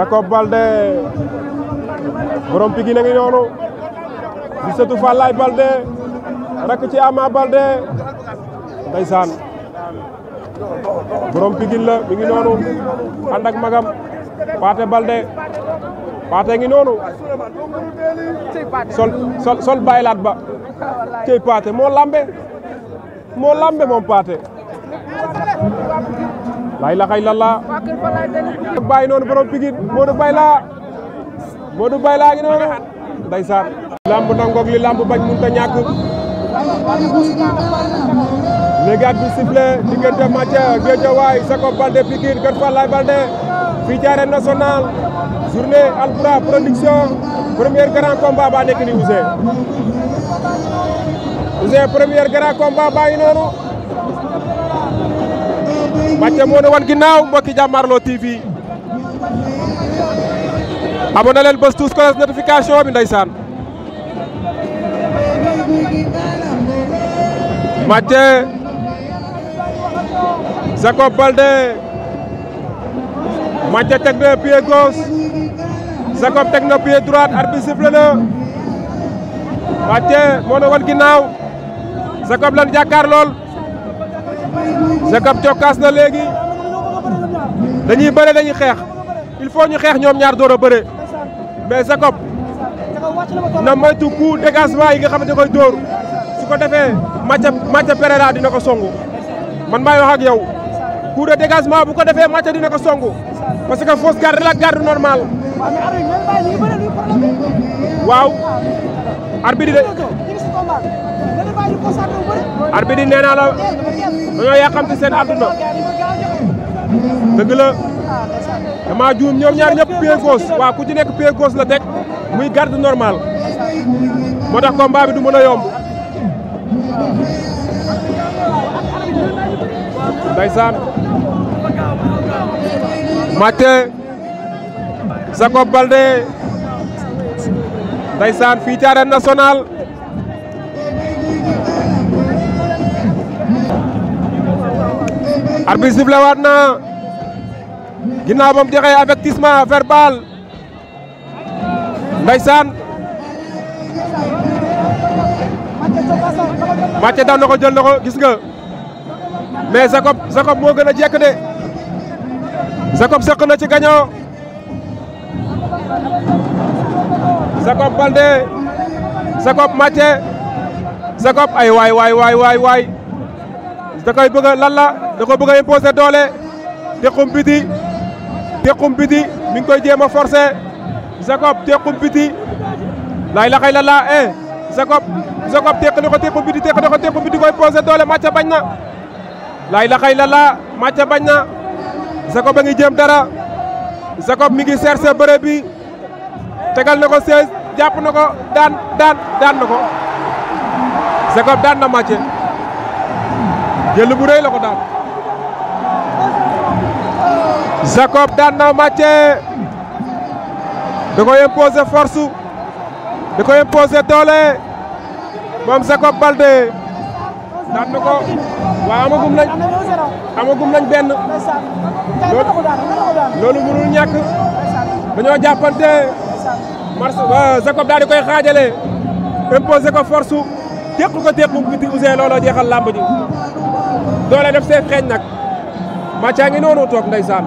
Jacob Baldé borom Pikine ngi noonu di sëtu Fallaye Baldé rakk ci Ama Baldé ndeysaan borom Pikine la mi ngi noonu ànd ak magam Pathé Baldé Pathé ngi noonu sol baylaat ba cey Pathé moo lambe moom Pathé la ilaha illallah bàyyi noonu borom Pikine Modou Bayla ngi noonu ndeysaan lamb nangoog li lamb bañ mënut a ñàkk léegi at bi sifflé diggante Mathia Guédiawaye Jacob Baldé Pikine Kër Fallaye Baldé fii ci Arène Nationale journée Albourakh Production premier grand combat ba nekk ni Ouzin premier grand combat baa ngi noonu Mathia moo ne wan ginnaaw mbokki Jàmmarloo TV abonné leen bës tous cloche notification bi ndeysaan Mathia Jacob Baldé Mathia teg na pied gauche Jacob teg na pied droite arbitre sifflé na Mathia moo ne wan ginnaaw Jacob lan jàkkaar lool Jacob cokkaas na léegi dañuy bëre dañuy xeex il faut ñu xeex ñoom ñaar door a bëre mais Jacob na moytu coup dégagement yi nga xamante koy dóor su ko defee Mathia Pereira dina ko songu man maay wax ak yow coup de dégagement bu ko defee Mathia dina ko songu parce que fausse garde la garde normale waaw arbitre nee naa la dañoo yàqamti seen àdduna dëgg la dama juum ñoom ñaar ñëpp pied gauche waaw ku ci nekk pied gauche la teg muy garde normal moo tax combat bi du mën a yomb ndeysaan Mathia Jacob Baldé ndeysaan fii ci Arène Nationale arbitre sifflé waat na ginnaaw ba mu joxe avertissement verbal ndeysaan Mathia daw na ko jël na ko gis nga mais Jacob moo gën a jekk de Jacob sëq na ci gañoo Jacob Baldé Jacob Mathia Jacob ay waay da koy bëgg a lan la da ko bëgg a imposer doole tequm biti mi ngi koy jéem a forcer Jacob tequm biti laay la xay la laa Jacob teq na ko tequm biti koy imposer doole Mathia bañ na laay la xay la laa Mathia bañ na Jacob a ngi jéem dara Jacob mi ngi chercher bëre bi tegal na ko 16 jàpp na ko daan na ko Jacob daan na Mathia jël bu rëy la ko daan Jacob daan na Mathia da koy imposer force da koy imposer doole moom Jacob Baldé daan na ko waaw amagum nañ benn loolu mënul ñàkk dañoo jàppante Jacob daal di koy xaajale imposer ko force tequ biti Ouzin looloo jeexal làmb ji doole def see xeeñ nag Mathia ngi noonu toog ndeysaan